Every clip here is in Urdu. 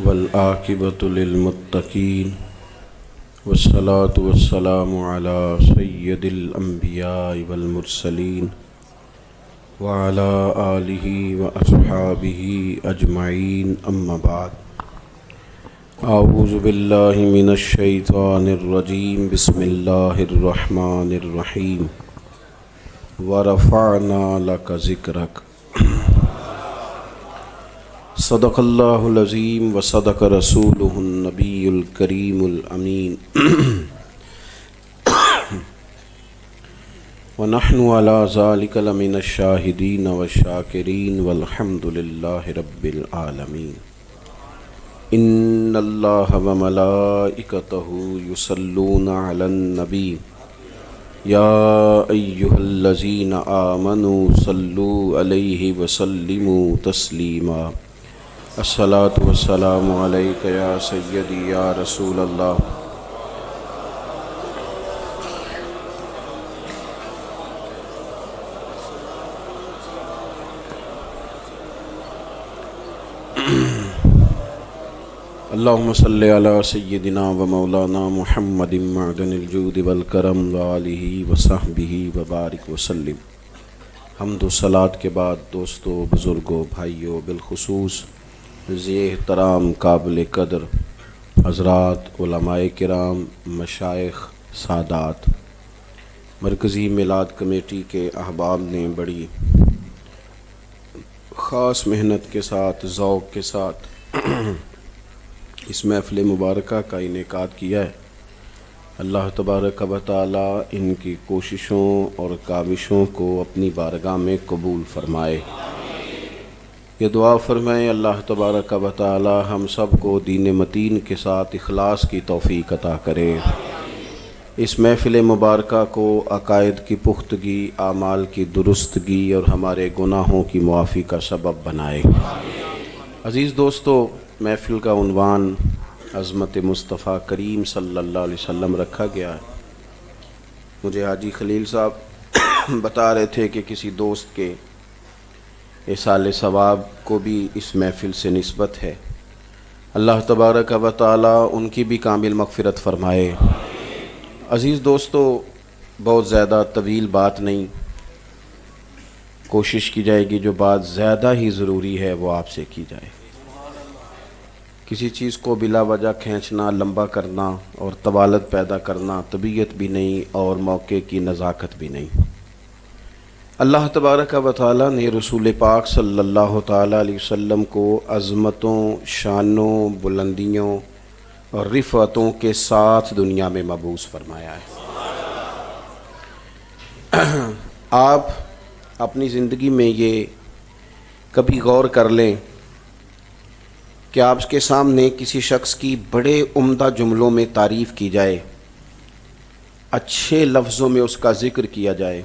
والعاقبۃ للمتقین والصلاة والسلام علی سید الانبیاء والمرسلین وعلی آلہ واصحابہ اجمعین اما بعد اعوذ باللہ من الشیطان الرجیم بسم اللہ الرحمن الرحیم ورفعنا لک ذکرک صدق اللہ العظیم وصدق رسولہ النبی الکریم الامین ونحن علی ذلک لمن الشاہدین والشاکرین والحمد للہ رب العالمین ان اللہ وملائکتہ یصلون علی النبی یا ایہا الذین آمنوا صلوا علیہ وسلموا تسلیما الصلاۃ والسلام علیک یا سیدی یا رسول اللہ اللہم صلی علی سیدنا و مولانا محمد معدن الجود والکرم وآلہ وصحبہ وبارک وسلم۔ حمد و صلاۃ کے بعد دوستو، بزرگوں، بھائیوں، بالخصوص ذی احترام قابل قدر حضرات علماء کرام، مشائخ، سادات، مرکزی میلاد کمیٹی کے احباب نے بڑی خاص محنت کے ساتھ، ذوق کے ساتھ اس محفل مبارکہ کا انعقاد کیا ہے۔ اللہ تبارک و تعالی ان کی کوششوں اور کاوشوں کو اپنی بارگاہ میں قبول فرمائے۔ یہ دعا فرمائے اللہ تبارک و تعالی ہم سب کو دین متین کے ساتھ اخلاص کی توفیق عطا کرے، اس محفل مبارکہ کو عقائد کی پختگی، اعمال کی درستگی اور ہمارے گناہوں کی معافی کا سبب بنائے۔ عزیز دوستو، محفل کا عنوان عظمت مصطفیٰ کریم صلی اللہ علیہ وسلم رکھا گیا ہے۔ مجھے حاجی خلیل صاحب بتا رہے تھے کہ کسی دوست کے ایصال ثواب کو بھی اس محفل سے نسبت ہے۔ اللہ تبارک و تعالی ان کی بھی کامل مغفرت فرمائے۔ عزیز دوستو، بہت زیادہ طویل بات نہیں، کوشش کی جائے گی جو بات زیادہ ہی ضروری ہے وہ آپ سے کی جائے۔ کسی چیز کو بلا وجہ کھینچنا، لمبا کرنا اور طوالت پیدا کرنا طبیعت بھی نہیں اور موقع کی نزاکت بھی نہیں۔ اللہ تبارک و تعالی نے رسول پاک صلی اللہ تعالی علیہ وسلم کو عظمتوں، شانوں، بلندیوں اور رفعتوں کے ساتھ دنیا میں مبعوث فرمایا ہے۔ آپ اپنی زندگی میں یہ کبھی غور کر لیں کہ آپ کے سامنے کسی شخص کی بڑے عمدہ جملوں میں تعریف کی جائے، اچھے لفظوں میں اس کا ذکر کیا جائے،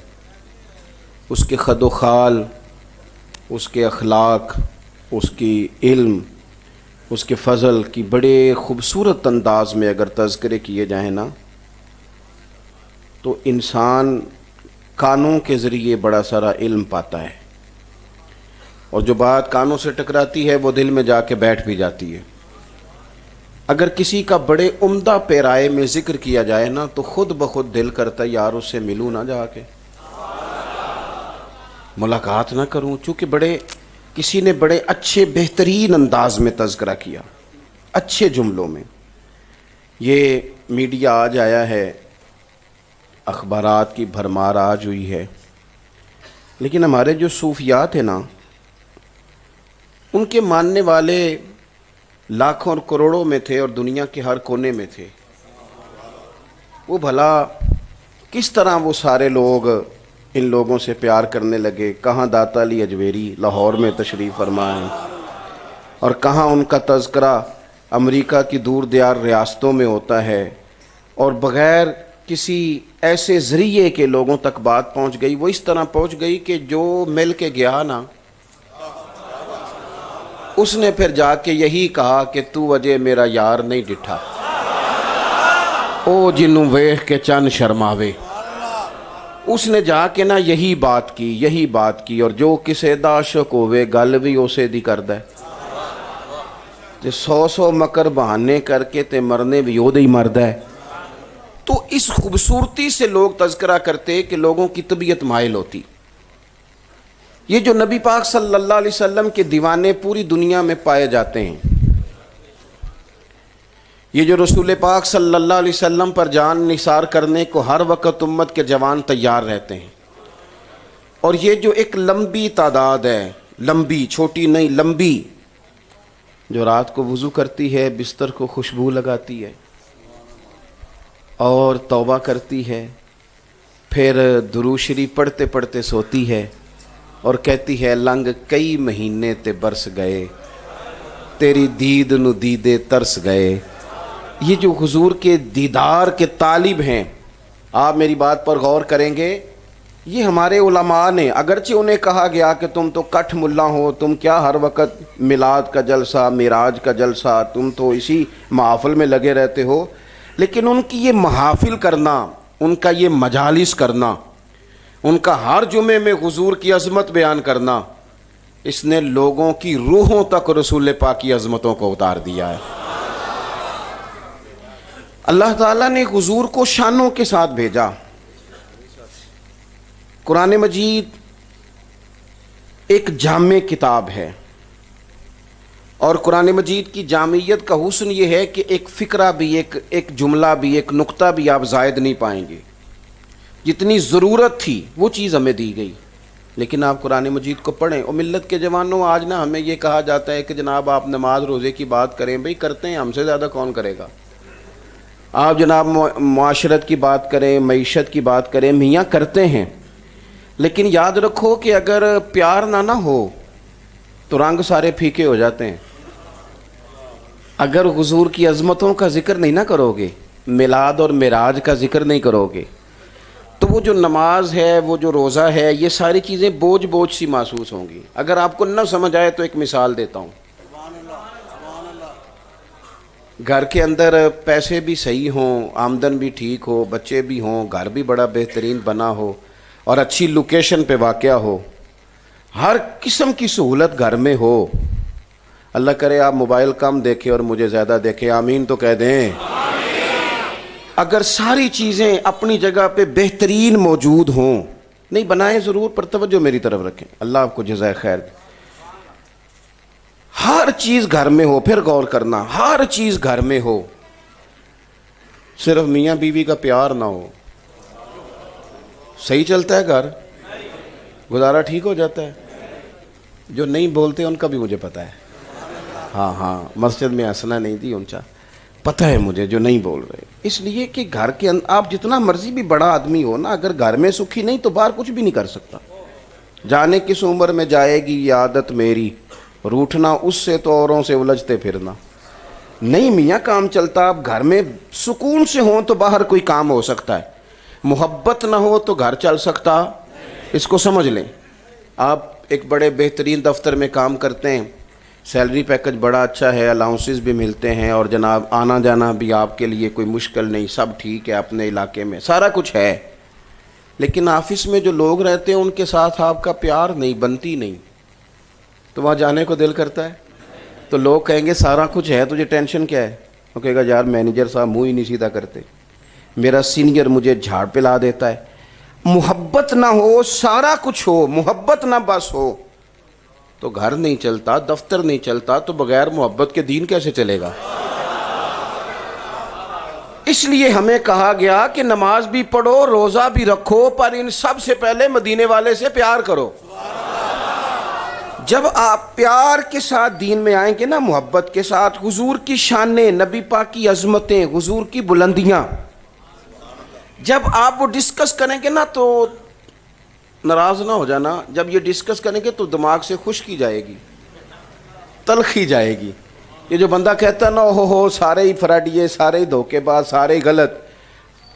اس کے خد و خال، اس کے اخلاق، اس کی علم، اس کے فضل کی بڑے خوبصورت انداز میں اگر تذکرے کیے جائیں نا، تو انسان کانوں کے ذریعے بڑا سارا علم پاتا ہے، اور جو بات کانوں سے ٹکراتی ہے وہ دل میں جا کے بیٹھ بھی جاتی ہے۔ اگر کسی کا بڑے عمدہ پیرائے میں ذکر کیا جائے نا تو خود بخود دل کرتا ہے یار اس سے ملوں نہ، جا کے ملاقات نہ کروں، چونکہ کسی نے بڑے اچھے بہترین انداز میں تذکرہ کیا، اچھے جملوں میں۔ یہ میڈیا آج آیا ہے، اخبارات کی بھرمار آج ہوئی ہے، لیکن ہمارے جو صوفیات ہیں نا، ان کے ماننے والے لاکھوں اور کروڑوں میں تھے اور دنیا کے ہر کونے میں تھے۔ وہ بھلا کس طرح وہ سارے لوگ ان لوگوں سے پیار کرنے لگے؟ کہاں داتا علی اجویری لاہور میں تشریف فرما ہیں، اور کہاں ان کا تذکرہ امریکہ کی دور دیار ریاستوں میں ہوتا ہے، اور بغیر کسی ایسے ذریعے کے لوگوں تک بات پہنچ گئی۔ وہ اس طرح پہنچ گئی کہ جو مل کے گیا نا، اس نے پھر جا کے یہی کہا کہ تو وجہ میرا یار نہیں ڈٹھا، او جنوں ویکھ کے چن شرماوے۔ اس نے جا کے نا یہی بات کی اور جو کسے دا عاشق ہوئے گل بھی اسے دی کردا ہے۔ تے 100 مکر بہانے کر کے تے مرنے بھی یود ہی مرد ہے. تو اس خوبصورتی سے لوگ تذکرہ کرتے کہ لوگوں کی طبیعت مائل ہوتی. یہ جو نبی پاک صلی اللہ علیہ وسلم کے دیوانے پوری دنیا میں پائے جاتے ہیں، یہ جو رسول پاک صلی اللہ علیہ وسلم پر جان نثار کرنے کو ہر وقت امت کے جوان تیار رہتے ہیں، اور یہ جو ایک لمبی تعداد ہے، لمبی، چھوٹی نہیں، لمبی، جو رات کو وضو کرتی ہے، بستر کو خوشبو لگاتی ہے اور توبہ کرتی ہے، پھر درود شریف پڑھتے پڑھتے سوتی ہے اور کہتی ہے لنگ کئی مہینے تے برس گئے، تیری دید نو دیدے ترس گئے. یہ جو حضور کے دیدار کے طالب ہیں، آپ میری بات پر غور کریں گے، یہ ہمارے علماء نے، اگرچہ انہیں کہا گیا کہ تم تو کٹھ ملا ہو، تم کیا ہر وقت میلاد کا جلسہ، معراج کا جلسہ، تم تو اسی محافل میں لگے رہتے ہو، لیکن ان کی یہ محافل کرنا، ان کا یہ مجالس کرنا، ان کا ہر جمعے میں حضور کی عظمت بیان کرنا، اس نے لوگوں کی روحوں تک رسول پاک کی عظمتوں کو اتار دیا ہے. اللہ تعالیٰ نے حضور کو شانوں کے ساتھ بھیجا. قرآن مجید ایک جامع کتاب ہے، اور قرآن مجید کی جامعیت کا حسن یہ ہے کہ ایک فقرہ بھی، ایک جملہ بھی، ایک نقطہ بھی آپ زائد نہیں پائیں گے. جتنی ضرورت تھی وہ چیز ہمیں دی گئی. لیکن آپ قرآن مجید کو پڑھیں. اور ملت کے جوانوں، آج نا ہمیں یہ کہا جاتا ہے کہ جناب آپ نماز روزے کی بات کریں. بھئی کرتے ہیں، ہم سے زیادہ کون کرے گا. آپ جناب معاشرت کی بات کریں، معیشت کی بات کریں، میاں کرتے ہیں، لیکن یاد رکھو کہ اگر پیار نہ ہو تو رنگ سارے پھیکے ہو جاتے ہیں. اگر حضور کی عظمتوں کا ذکر نہیں نہ کرو گے، میلاد اور معراج کا ذکر نہیں کرو گے، تو وہ جو نماز ہے، وہ جو روزہ ہے، یہ ساری چیزیں بوجھ بوجھ سی محسوس ہوں گی. اگر آپ کو نہ سمجھ آئے تو ایک مثال دیتا ہوں. گھر کے اندر پیسے بھی صحیح ہوں، آمدن بھی ٹھیک ہو، بچے بھی ہوں، گھر بھی بڑا بہترین بنا ہو اور اچھی لوکیشن پہ واقع ہو، ہر قسم کی سہولت گھر میں ہو. اللہ کرے آپ موبائل کم دیکھیں اور مجھے زیادہ دیکھیں، آمین تو کہہ دیں. اگر ساری چیزیں اپنی جگہ پہ بہترین موجود ہوں، نہیں بنائیں ضرور، پر توجہ میری طرف رکھیں، اللہ آپ کو جزائے خیر دے. ہر چیز گھر میں ہو، پھر غور کرنا، ہر چیز گھر میں ہو، صرف میاں بیوی کا پیار نہ ہو، صحیح چلتا ہے گھر، گزارا ٹھیک ہو جاتا ہے. جو نہیں بولتے ان کا بھی مجھے پتہ ہے. ہاں مسجد میں ہنسنا نہیں دی اونچا، پتہ ہے مجھے جو نہیں بول رہے. اس لیے کہ گھر کے اندر آپ جتنا مرضی بھی بڑا آدمی ہو نا، اگر گھر میں سکھی نہیں تو باہر کچھ بھی نہیں کر سکتا. جانے کس عمر میں جائے گی یہ عادت میری، روٹھنا اس سے تو اوروں سے الجھتے پھرنا. نہیں میاں کام چلتا. آپ گھر میں سکون سے ہوں تو باہر کوئی کام ہو سکتا ہے. محبت نہ ہو تو گھر چل سکتا. اس کو سمجھ لیں. آپ ایک بڑے بہترین دفتر میں کام کرتے ہیں، سیلری پیکج بڑا اچھا ہے، الاؤنسز بھی ملتے ہیں، اور جناب آنا جانا بھی آپ کے لیے کوئی مشکل نہیں، سب ٹھیک ہے، اپنے علاقے میں سارا کچھ ہے. لیکن آفس میں جو لوگ رہتے ہیں ان کے ساتھ آپ کا پیار نہیں، بنتی نہیں، تو وہاں جانے کو دل کرتا ہے. تو لوگ کہیں گے سارا کچھ ہے، تجھے ٹینشن کیا ہے؟ وہ کہے گا یار مینیجر صاحب منہ ہی نہیں سیدھا کرتے، میرا سینئر مجھے جھاڑ پہ لا دیتا ہے. محبت نہ ہو، سارا کچھ ہو، محبت نہ بس ہو تو گھر نہیں چلتا، دفتر نہیں چلتا، تو بغیر محبت کے دین کیسے چلے گا؟ اس لیے ہمیں کہا گیا کہ نماز بھی پڑھو، روزہ بھی رکھو، پر ان سب سے پہلے مدینے والے سے پیار کرو. جب آپ پیار کے ساتھ دین میں آئیں گے نا، محبت کے ساتھ، حضور کی شانیں، نبی پاک کی عظمتیں، حضور کی بلندیاں جب آپ وہ ڈسکس کریں گے نا، تو ناراض نہ ہو جانا، جب یہ ڈسکس کریں گے تو دماغ سے خشکی جائے گی، تلخی جائے گی. یہ جو بندہ کہتا نا ہو سارے ہی فراڈیے، سارے ہی دھوکے باز، سارے ہی غلط،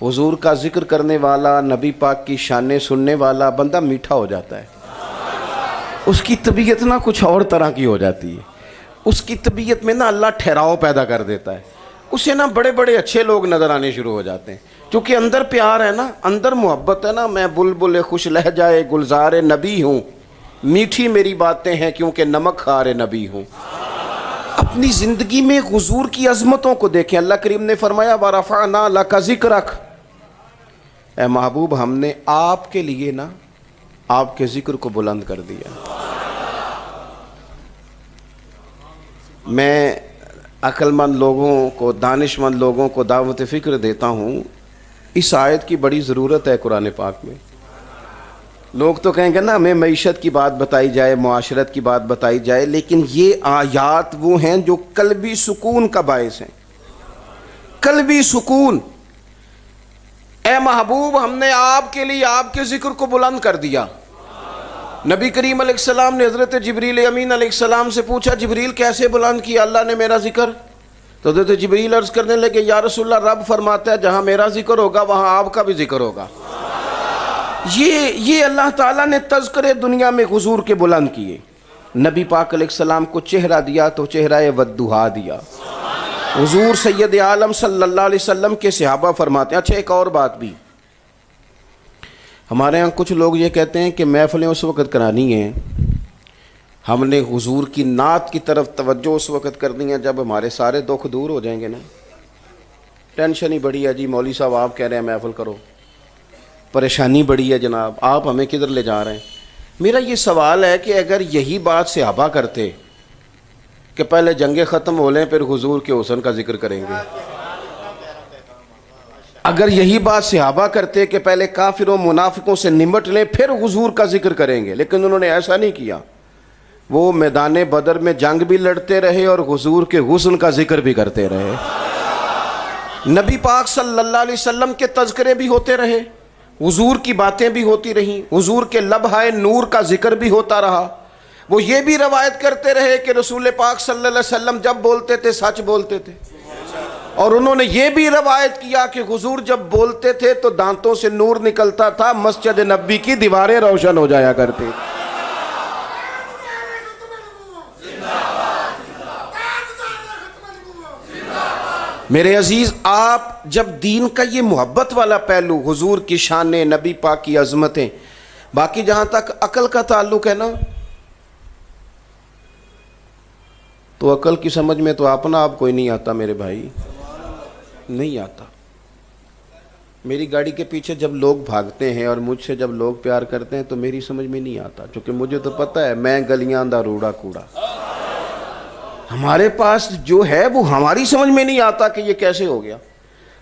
حضور کا ذکر کرنے والا، نبی پاک کی شانیں سننے والا بندہ میٹھا ہو جاتا ہے. اس کی طبیعت نا کچھ اور طرح کی ہو جاتی ہے. اس کی طبیعت میں نا اللہ ٹھہراؤ پیدا کر دیتا ہے. اسے نا بڑے بڑے اچھے لوگ نظر آنے شروع ہو جاتے ہیں، کیونکہ اندر پیار ہے نا، اندر محبت ہے نا. میں بلبل خوش لہجائے گلزار نبی ہوں، میٹھی میری باتیں ہیں کیونکہ نمک خار نبی ہوں. اپنی زندگی میں حضور کی عظمتوں کو دیکھیں. اللہ کریم نے فرمایا وَرَفَعْنَا لَكَ ذِكْرَكَ، اے محبوب ہم نے آپ کے لیے نا آپ کے ذکر کو بلند کر دیا. میں عقل مند لوگوں کو، دانش مند لوگوں کو دعوت فکر دیتا ہوں، اس آیت کی بڑی ضرورت ہے قرآن پاک میں. لوگ تو کہیں گے نا ہمیں معیشت کی بات بتائی جائے، معاشرت کی بات بتائی جائے، لیکن یہ آیات وہ ہیں جو قلبی سکون کا باعث ہیں. قلبی سکون. اے محبوب ہم نے آپ کے لیے آپ کے ذکر کو بلند کر دیا. نبی کریم علیہ السلام نے حضرت جبریل امین علیہ السلام سے پوچھا جبریل کیسے بلند کیا اللہ نے میرا ذکر؟ تو حضرت جبریل عرض کرنے لگے یا رسول اللہ رب فرماتا ہے جہاں میرا ذکر ہوگا وہاں آپ کا بھی ذکر ہوگا. یہ اللہ تعالیٰ نے تذکرے دنیا میں حضور کے بلند کیے. نبی پاک علیہ السلام کو چہرہ دیا تو چہرہ والضحیٰ دیا. حضور سید عالم صلی اللہ علیہ وسلم کے صحابہ فرماتے ہیں. اچھا ایک اور بات بھی، ہمارے ہاں کچھ لوگ یہ کہتے ہیں کہ محفلیں اس وقت کرانی ہیں، ہم نے حضور کی نعت کی طرف توجہ اس وقت کرنی ہے جب ہمارے سارے دکھ دور ہو جائیں گے نا. ٹینشن ہی بڑی ہے جی، مولوی صاحب آپ کہہ رہے ہیں محفل کرو، پریشانی بڑی ہے جناب، آپ ہمیں کدھر لے جا رہے ہیں؟ میرا یہ سوال ہے کہ اگر یہی بات صحابہ کرتے کہ پہلے جنگیں ختم ہو لیں پھر حضور کے حسن کا ذکر کریں گے، اگر یہی بات صحابہ کرتے کہ پہلے کافروں منافقوں سے نمٹ لیں پھر حضور کا ذکر کریں گے، لیکن انہوں نے ایسا نہیں کیا. وہ میدان بدر میں جنگ بھی لڑتے رہے اور حضور کے حسن کا ذکر بھی کرتے رہے. نبی پاک صلی اللہ علیہ وسلم کے تذکرے بھی ہوتے رہے، حضور کی باتیں بھی ہوتی رہیں، حضور کے لبہائے نور کا ذکر بھی ہوتا رہا. وہ یہ بھی روایت کرتے رہے کہ رسول پاک صلی اللہ علیہ وسلم جب بولتے تھے سچ بولتے تھے، اور انہوں نے یہ بھی روایت کیا کہ حضور جب بولتے تھے تو دانتوں سے نور نکلتا تھا، مسجد نبی کی دیواریں روشن ہو جایا کرتی. میرے عزیز، آپ جب دین کا یہ محبت والا پہلو، حضور کی شان، نبی پاک کی عظمتیں، باقی جہاں تک عقل کا تعلق ہے نا، تو عقل کی سمجھ میں تو اپنا آپ کوئی نہیں آتا میرے بھائی، نہیں آتا. میری گاڑی کے پیچھے جب لوگ بھاگتے ہیں اور مجھ سے جب لوگ پیار کرتے ہیں تو میری سمجھ میں نہیں آتا، چونکہ مجھے تو پتہ ہے میں گلیاں دا روڑا کوڑا. ہمارے پاس جو ہے وہ ہماری سمجھ میں نہیں آتا کہ یہ کیسے ہو گیا.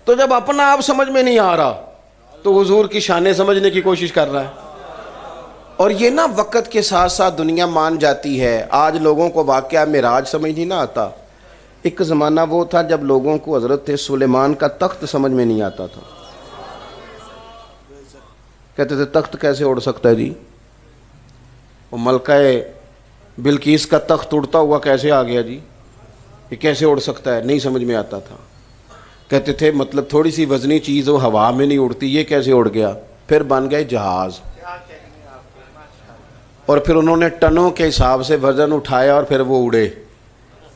تو جب اپنا آپ سمجھ میں نہیں آ رہا تو حضور کی شانیں سمجھنے کی کوشش کر رہا ہے. اور یہ نا وقت کے ساتھ ساتھ دنیا مان جاتی ہے. آج لوگوں کو واقعہ معراج سمجھ نہیں نہ آتا. ایک زمانہ وہ تھا جب لوگوں کو حضرت سلیمان کا تخت سمجھ میں نہیں آتا تھا. کہتے تھے تخت کیسے اڑ سکتا ہے جی؟ وہ ملکہ بلقیس کا تخت اڑتا ہوا کیسے آ گیا جی؟ یہ کیسے اڑ سکتا ہے؟ نہیں سمجھ میں آتا تھا. کہتے تھے مطلب تھوڑی سی وزنی چیز وہ ہوا میں نہیں اڑتی، یہ کیسے اڑ گیا؟ پھر بن گئے جہاز، اور پھر انہوں نے ٹنوں کے حساب سے وزن اٹھایا اور پھر وہ اڑے.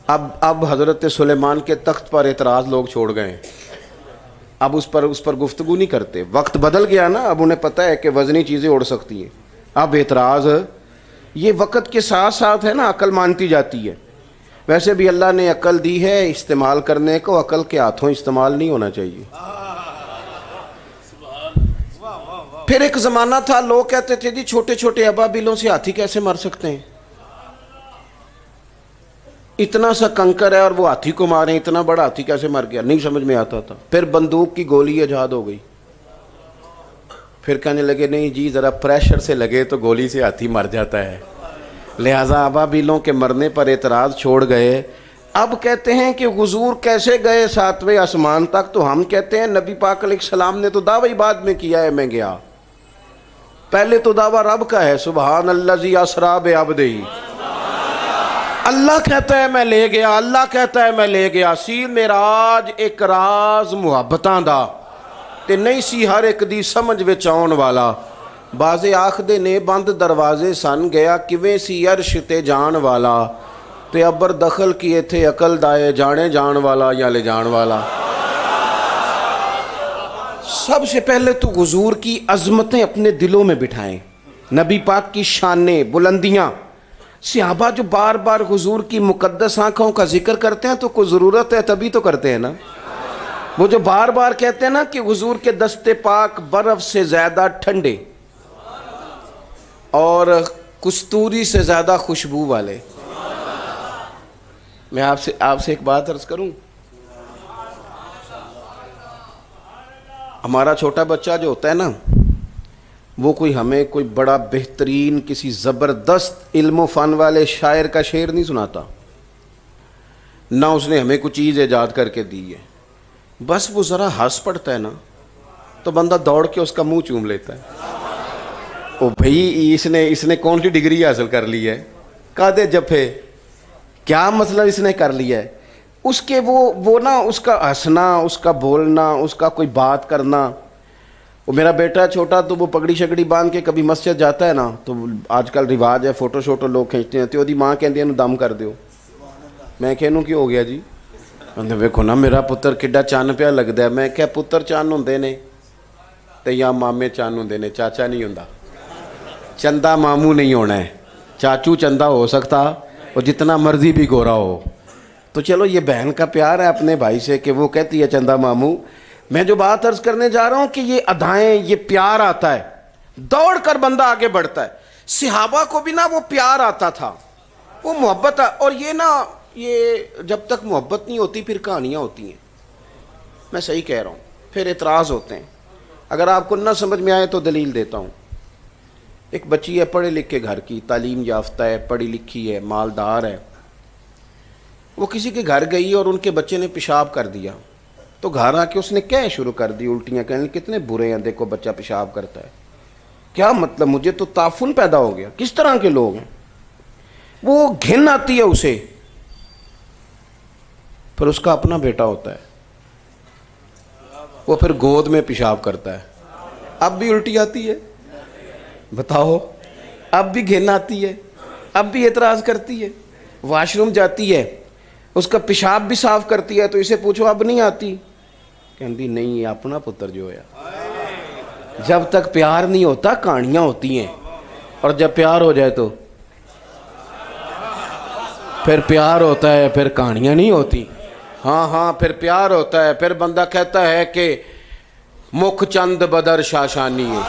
اب حضرت سلیمان کے تخت پر اعتراض لوگ چھوڑ گئے، اب اس پر گفتگو نہیں کرتے. وقت بدل گیا نا، اب انہیں پتہ ہے کہ وزنی چیزیں اڑ سکتی ہیں. اب اعتراض یہ وقت کے ساتھ ساتھ ہے نا، عقل مانتی جاتی ہے. ویسے بھی اللہ نے عقل دی ہے استعمال کرنے کو، عقل کے ہاتھوں استعمال نہیں ہونا چاہیے. پھر ایک زمانہ تھا لوگ کہتے تھے جی چھوٹے چھوٹے ابابیلوں سے ہاتھی کیسے مر سکتے ہیں؟ اتنا سا کنکر ہے اور وہ ہاتھی کو مارے، اتنا بڑا ہاتھی کیسے مر گیا؟ نہیں سمجھ میں آتا تھا. پھر بندوق کی گولی ایجاد ہو گئی. پھر کہنے لگے نہیں جی ذرا پریشر سے لگے تو گولی سے ہاتھی مر جاتا ہے، لہٰذا ابابیلوں کے مرنے پر اعتراض چھوڑ گئے. اب کہتے ہیں کہ حضور کیسے گئے 7ویں آسمان تک؟ تو ہم کہتے ہیں نبی پاک علیہ السلام نے تو دعویٰ بعد میں کیا ہے میں گیا. پہلے تو دعویٰ رب کا ہے، سبحان الذی اسریٰ بعبدہ. اللہ کہتا ہے میں لے گیا، اللہ کہتا ہے میں لے گیا. سی معراج ایک راز محبتاں دا تے نہیں سی ہر ایک دی سمجھ وچ آਉਣ والا. بازے آخدے نے بند دروازے سن گیا کیویں سی عرش تے جان والا. تے ابر دخل کیے تھے عقل دائے جانے جان والا یا لے جان والا. سب سے پہلے تو حضور کی عظمتیں اپنے دلوں میں بٹھائیں، نبی پاک کی شانیں بلندیاں. صحابہ جو بار بار حضور کی مقدس آنکھوں کا ذکر کرتے ہیں تو کوئی ضرورت ہے تبھی تو کرتے ہیں نا. وہ جو بار بار کہتے ہیں نا کہ حضور کے دست پاک برف سے زیادہ ٹھنڈے اور کستوری سے زیادہ خوشبو والے. میں آپ سے ایک بات عرض کروں. ہمارا چھوٹا بچہ جو ہوتا ہے نا وہ ہمیں کوئی بڑا بہترین کسی زبردست علم و فن والے شاعر کا شعر نہیں سناتا، نہ اس نے ہمیں کوئی چیز ایجاد کر کے دی ہے. بس وہ ذرا ہنس پڑتا ہے نا تو بندہ دوڑ کے اس کا منہ چوم لیتا ہے. او بھائی اس نے کون سی ڈگری حاصل کر لی ہے، قادے جفے، کیا مطلب اس نے کر لیا ہے. اس کے وہ نا اس کا ہنسنا، اس کا بولنا، اس کا کوئی بات کرنا. وہ میرا بیٹا چھوٹا تو وہ پگڑی شگڑی باندھ کے کبھی مسجد جاتا ہے نا تو آج کل رواج ہے فوٹو شوٹو لوگ کھینچتے ہیں تو دی ماں کہندی ہے دم کر دیو. میں کہنوں کی ہو گیا جی؟ ویکھو نا میرا پتر کڈا چن پیا لگتا ہے. میں کیا پتر چن ہوندے نے تے یا مامے چن ہوندے نے، چاچا نہیں ہوندا. چندہ ماموں نہیں ہونا ہے، چاچو چندہ ہو سکتا اور جتنا مرضی بھی گورا ہو. تو چلو یہ بہن کا پیار ہے اپنے بھائی سے کہ وہ کہتی ہے چندہ ماموں. میں جو بات عرض کرنے جا رہا ہوں کہ یہ ادائیں، یہ پیار آتا ہے، دوڑ کر بندہ آگے بڑھتا ہے. صحابہ کو بھی نا وہ پیار آتا تھا، وہ محبت. اور یہ جب تک محبت نہیں ہوتی پھر کہانیاں ہوتی ہیں. میں صحیح کہہ رہا ہوں، پھر اعتراض ہوتے ہیں. اگر آپ کو نہ سمجھ میں آئے تو دلیل دیتا ہوں. ایک بچی ہے پڑھے لکھے گھر کی، تعلیم یافتہ ہے، پڑھی لکھی ہے، مالدار ہے. وہ کسی کے گھر گئی اور ان کے بچے نے پیشاب کر دیا تو گھر آ کے اس نے کہہ شروع کر دی، الٹیاں کہنے کتنے برے ہیں، دیکھو بچہ پیشاب کرتا ہے. کیا مطلب؟ مجھے تو تعفن پیدا ہو گیا، کس طرح کے لوگ ہیں. وہ گھن آتی ہے اسے. پھر اس کا اپنا بیٹا ہوتا ہے، وہ پھر گود میں پیشاب کرتا ہے. اب بھی الٹی آتی ہے، بتاؤ. اب بھی گھن آتی ہے، اب بھی اعتراض کرتی ہے. واش روم جاتی ہے، اس کا پیشاب بھی صاف کرتی ہے تو اسے پوچھو اب نہیں آتی؟ کہندی نہیں، یہ اپنا پتر جو ہے. جب تک پیار نہیں ہوتا کہانیاں ہوتی ہیں، اور جب پیار ہو جائے تو پھر پیار ہوتا ہے، پھر کہانیاں نہیں ہوتی. ہاں پھر پیار ہوتا ہے. پھر بندہ کہتا ہے کہ مکھ چند بدر شاشانی ہے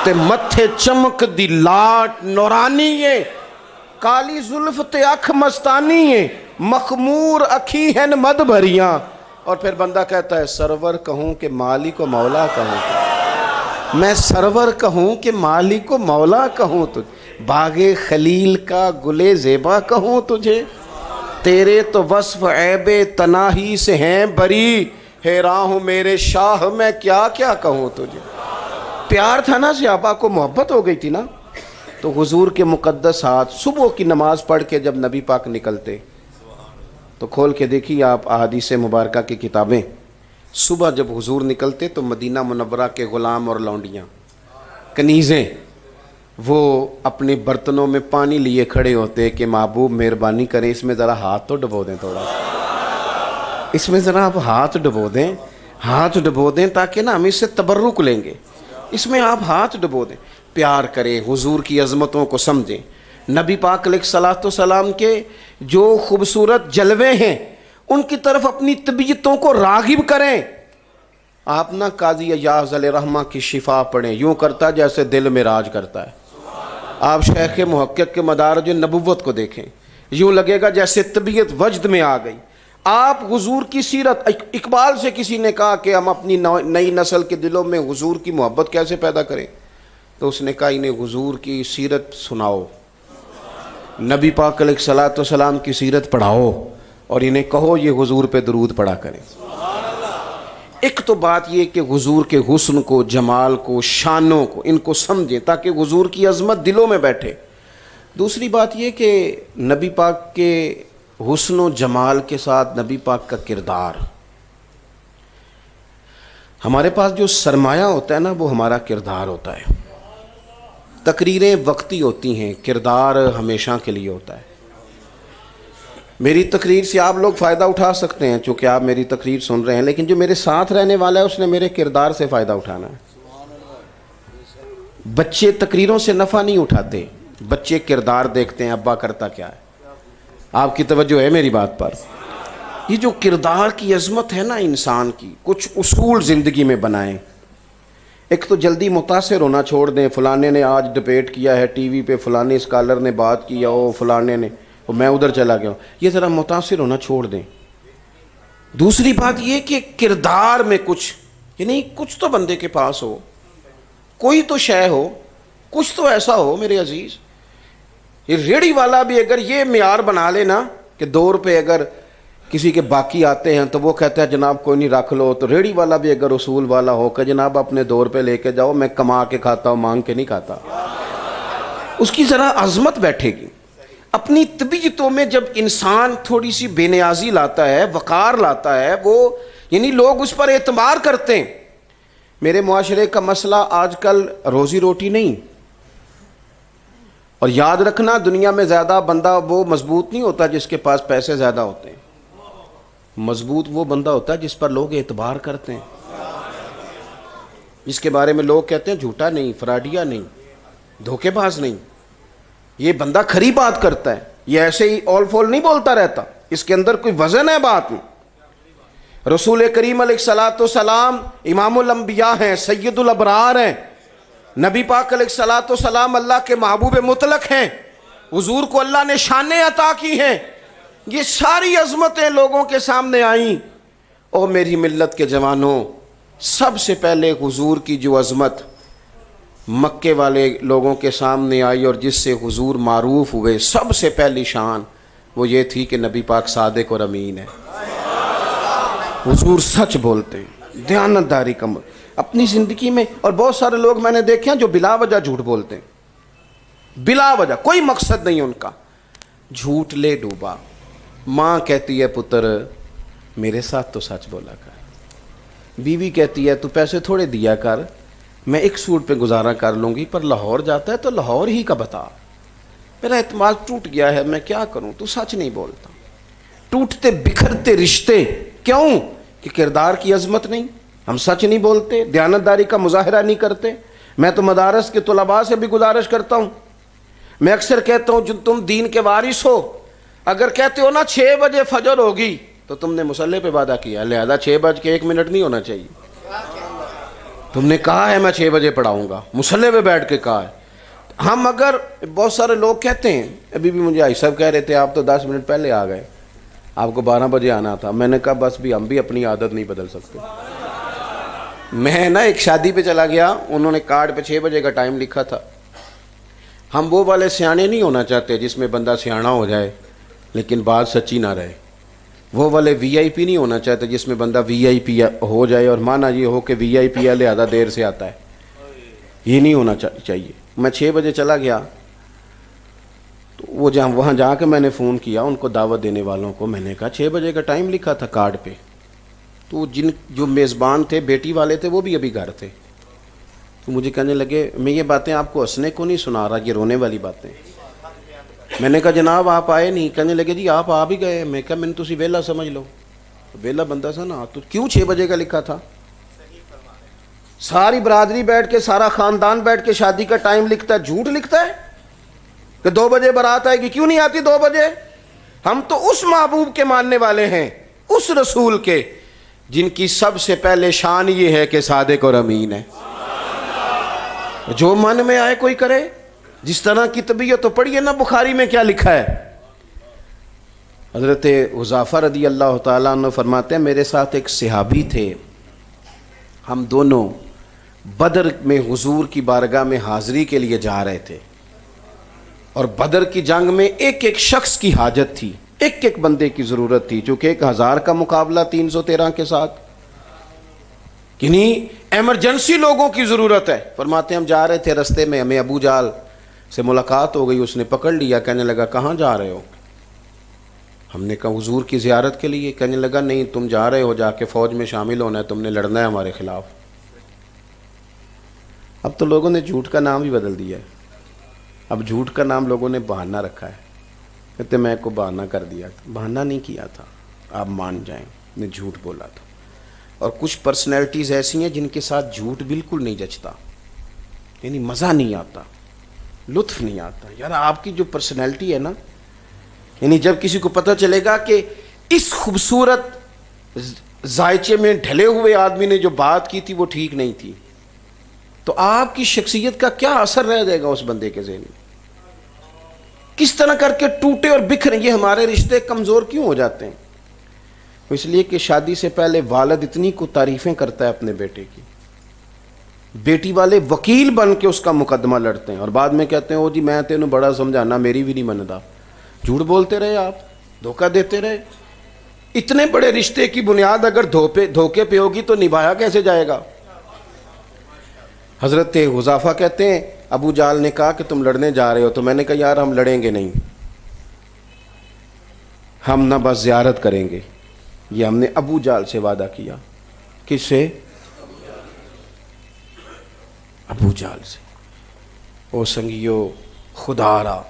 تے متھے چمک دی لاٹ نورانی ہے، کالی زلف تے اکھ مستانی ہے، مخمور اکھی ہیں مد بھریاں. اور پھر بندہ کہتا ہے سرور کہوں کہ مالک و مولا کہوں، میں سرور کہوں کہ مالک و مولا کہوں، تجھے باغ خلیل کا گلے زیبا کہوں، تجھے تیرے تو وصف عیب تناہی سے ہیں بری، حیران ہوں میرے شاہ میں کیا کیا کہوں تجھے. پیار تھا نا، صحابہ کو محبت ہو گئی تھی نا. تو حضور کے مقدس ہاتھ صبح کی نماز پڑھ کے جب نبی پاک نکلتے تو کھول کے دیکھیے آپ احادیث مبارکہ کی کتابیں. صبح جب حضور نکلتے تو مدینہ منورہ کے غلام اور لونڈیاں، کنیزیں، وہ اپنے برتنوں میں پانی لیے کھڑے ہوتے کہ محبوب مہربانی کریں اس میں ذرا ہاتھ تو ڈبو دیں، تھوڑا اس میں ذرا آپ ہاتھ ڈبو دیں تاکہ نا ہم اس سے تبرک لیں گے. اس میں آپ ہاتھ ڈبو دیں. پیار کریں، حضور کی عظمتوں کو سمجھیں. نبی پاک علیہ الصلوۃ والسلام کے جو خوبصورت جلوے ہیں ان کی طرف اپنی طبیعتوں کو راغب کریں. آپ نہ قاضی ایاز علیہ رحمہ کی شفا پڑھیں، یوں کرتا جیسے دل میں راج کرتا ہے. آپ شیخ محقق کے مدارج نبوت کو دیکھیں، یوں لگے گا جیسے طبیعت وجد میں آ گئی. آپ حضور کی سیرت، اقبال سے کسی نے کہا کہ ہم اپنی نئی نسل کے دلوں میں حضور کی محبت کیسے پیدا کریں، تو اس نے کہا انہیں حضور کی سیرت سناؤ، نبی پاک علیہ الصلوۃ والسلام کی سیرت پڑھاؤ اور انہیں کہو یہ حضور پہ درود پڑھا کریں. ایک تو بات یہ کہ حضور کے حسن کو، جمال کو، شانوں کو، ان کو سمجھیں تاکہ حضور کی عظمت دلوں میں بیٹھے. دوسری بات یہ کہ نبی پاک کے حسن و جمال کے ساتھ نبی پاک کا کردار. ہمارے پاس جو سرمایہ ہوتا ہے نا وہ ہمارا کردار ہوتا ہے. تقریریں وقتی ہوتی ہیں، کردار ہمیشہ کے لیے ہوتا ہے. میری تقریر سے آپ لوگ فائدہ اٹھا سکتے ہیں چونکہ آپ میری تقریر سن رہے ہیں، لیکن جو میرے ساتھ رہنے والا ہے اس نے میرے کردار سے فائدہ اٹھانا ہے. بچے تقریروں سے نفع نہیں اٹھاتے، بچے کردار دیکھتے ہیں ابا کرتا کیا ہے. آپ کی توجہ ہے میری بات پر؟ یہ جو کردار کی عظمت ہے نا انسان کی، کچھ اصول زندگی میں بنائیں. ایک تو جلدی متاثر ہونا چھوڑ دیں، فلانے نے آج ڈبیٹ کیا ہے ٹی وی پہ، فلانے اسکالر نے بات کیا ہو، فلانے نے، میں ادھر چلا گیا ہوں، یہ ذرا متاثر ہونا چھوڑ دیں. دوسری بات یہ کہ کردار میں کچھ، یعنی کچھ تو بندے کے پاس ہو، کوئی تو شے ہو، کچھ تو ایسا ہو میرے عزیز. یہ ریڑھی والا بھی اگر یہ معیار بنا لے نا کہ 2 روپے اگر کسی کے باقی آتے ہیں تو وہ کہتا ہے جناب کوئی نہیں رکھ لو، تو ریڑھی والا بھی اگر اصول والا ہو کہ جناب اپنے 2 روپے لے کے جاؤ، میں کما کے کھاتا ہوں، مانگ کے نہیں کھاتا، اس کی ذرا عظمت بیٹھے گی. اپنی طبیعتوں میں جب انسان تھوڑی سی بے نیازی لاتا ہے، وقار لاتا ہے، وہ یعنی لوگ اس پر اعتبار کرتے ہیں. میرے معاشرے کا مسئلہ آج کل روزی روٹی نہیں. اور یاد رکھنا، دنیا میں زیادہ بندہ وہ مضبوط نہیں ہوتا جس کے پاس پیسے زیادہ ہوتے ہیں. مضبوط وہ بندہ ہوتا ہے جس پر لوگ اعتبار کرتے ہیں، جس کے بارے میں لوگ کہتے ہیں جھوٹا نہیں، فراڈیا نہیں، دھوکے باز نہیں، یہ بندہ کھری بات کرتا ہے، یہ ایسے ہی اول فول نہیں بولتا رہتا، اس کے اندر کوئی وزن ہے بات میں. رسول کریم علیہ الصلوۃ والسلام امام الانبیاء ہیں، سید الابرار ہیں، نبی پاک علیہ الصلوۃ والسلام اللہ کے محبوب مطلق ہیں، حضور کو اللہ نے شانیں عطا کی ہیں. یہ ساری عظمتیں لوگوں کے سامنے آئیں. او میری ملت کے جوانوں، سب سے پہلے حضور کی جو عظمت مکے والے لوگوں کے سامنے آئی اور جس سے حضور معروف ہوئے، سب سے پہلی شان وہ یہ تھی کہ نبی پاک صادق اور امین ہے. حضور سچ بولتے ہیں، دیانتداری کا اپنی زندگی میں. اور بہت سارے لوگ میں نے دیکھے ہیں جو بلا وجہ جھوٹ بولتے ہیں، بلا وجہ، کوئی مقصد نہیں ان کا، جھوٹ لے ڈوبا. ماں کہتی ہے پتر میرے ساتھ تو سچ بولا کر، بیوی کہتی ہے تو پیسے تھوڑے دیا کر، میں ایک سوٹ پہ گزارا کر لوں گی، پر لاہور جاتا ہے تو لاہور ہی کا بتا، میرا اعتماد ٹوٹ گیا ہے، میں کیا کروں، تو سچ نہیں بولتا. ٹوٹتے بکھرتے رشتے کیوں؟ کہ کردار کی عظمت نہیں، ہم سچ نہیں بولتے، دیانتداری کا مظاہرہ نہیں کرتے. میں تو مدارس کے طلباء سے بھی گزارش کرتا ہوں، میں اکثر کہتا ہوں جو تم دین کے وارث ہو، اگر کہتے ہو نا 6 بجے فجر ہوگی تو تم نے مصلی پہ وعدہ کیا، لہذا 6:01 نہیں ہونا چاہیے. تم نے کہا ہے میں 6 بجے پڑھاؤں گا، مصلی پہ بیٹھ کے کہا ہے. ہم اگر بہت سارے لوگ کہتے ہیں، ابھی بھی مجھے آئی صاحب کہہ رہے تھے آپ تو 10 منٹ پہلے آ گئے، آپ کو 12 بجے آنا تھا. میں نے کہا بس بھی ہم بھی اپنی عادت نہیں بدل سکتے. میں نا ایک شادی پہ چلا گیا، انہوں نے کارڈ پہ 6 بجے کا ٹائم لکھا تھا. ہم وہ والے سیانے نہیں ہونا چاہتے جس میں بندہ سیانا ہو جائے لیکن بات سچی نہ رہے. وہ والے وی آئی پی نہیں ہونا چاہتے جس میں بندہ وی آئی پی ہو جائے اور مانا یہ ہو کہ وی آئی پی ہے لہذا دیر سے آتا ہے. یہ نہیں ہونا چاہیے. میں 6 بجے چلا گیا تو وہ وہاں جا کے میں نے فون کیا ان کو دعوت دینے والوں کو، میں نے کہا 6 بجے کا ٹائم لکھا تھا کارڈ پہ. تو جو میزبان تھے بیٹی والے تھے وہ بھی ابھی گھر تھے، تو مجھے کہنے لگے میں یہ باتیں آپ کو ہنسنے کو نہیں سنا رہا، یہ رونے والی باتیں. میں نے کہا جناب آپ آئے نہیں. کہنے لگے جی آپ آ بھی گئے. میں کہا میں نے تسی ویلا سمجھ لو، ویلا بندہ سا نا، تو کیوں 6 بجے کا لکھا تھا؟ ساری برادری بیٹھ کے، سارا خاندان بیٹھ کے شادی کا ٹائم لکھتا ہے، جھوٹ لکھتا ہے کہ 2 بجے بارات آئے گی. کیوں نہیں آتی 2 بجے؟ ہم تو اس محبوب کے ماننے والے ہیں، اس رسول کے جن کی سب سے پہلے شان یہ ہے کہ صادق اور امین ہے. جو من میں آئے کوئی کرے، جس طرح کی طبیعت. تو پڑھیے نا بخاری میں کیا لکھا ہے. حضرت حذیفہ رضی اللہ تعالیٰ عنہ فرماتے ہیں میرے ساتھ ایک صحابی تھے، ہم دونوں بدر میں حضور کی بارگاہ میں حاضری کے لیے جا رہے تھے، اور بدر کی جنگ میں ایک ایک شخص کی حاجت تھی، ایک ایک بندے کی ضرورت تھی، چونکہ 1000 کا مقابلہ 313 کے ساتھ، یعنی ایمرجنسی لوگوں کی ضرورت ہے. فرماتے ہیں ہم جا رہے تھے، رستے میں ہمیں ابو جہل سے ملاقات ہو گئی، اس نے پکڑ لیا. کہنے لگا کہاں جا رہے ہو؟ ہم نے کہا حضور کی زیارت کے لیے. کہنے لگا نہیں تم جا رہے ہو، جا کے فوج میں شامل ہونا ہے، تم نے لڑنا ہے ہمارے خلاف. اب تو لوگوں نے جھوٹ کا نام ہی بدل دیا ہے. اب جھوٹ کا نام لوگوں نے بہانہ رکھا ہے. کہتے میں کو بہانہ کر دیا تھا. بہانہ نہیں کیا تھا، آپ مان جائیں نے جھوٹ بولا تھا. اور کچھ پرسنالٹیز ایسی ہیں جن کے ساتھ جھوٹ بالکل نہیں جچتا، یعنی مزہ نہیں آتا. لطف نہیں آتا. یار آپ کی جو پرسنالٹی ہے نا، یعنی جب کسی کو پتہ چلے گا کہ اس خوبصورت ذائچے میں ڈھلے ہوئے آدمی نے جو بات کی تھی وہ ٹھیک نہیں تھی، تو آپ کی شخصیت کا کیا اثر رہ جائے گا اس بندے کے ذہن میں. کس طرح کر کے ٹوٹے اور بکھرے یہ ہمارے رشتے کمزور کیوں ہو جاتے ہیں؟ اس لیے کہ شادی سے پہلے والد اتنی کو تعریفیں کرتا ہے اپنے بیٹے کی، بیٹی والے وکیل بن کے اس کا مقدمہ لڑتے ہیں، اور بعد میں کہتے ہیں او جی میں تینوں بڑا سمجھانا میری بھی نہیں مندا. جھوٹ بولتے رہے آپ، دھوکہ دیتے رہے. اتنے بڑے رشتے کی بنیاد اگر دھوکے پہ ہوگی تو نبھایا کیسے جائے گا؟ حضرت حذیفہ کہتے ہیں ابو جہل نے کہا کہ تم لڑنے جا رہے ہو، تو میں نے کہا یار ہم لڑیں گے نہیں، ہم نہ بس زیارت کریں گے. یہ ہم نے ابو جہل سے وعدہ کیا. کس سے؟ ابو جہل سے. او سنگیو خدا را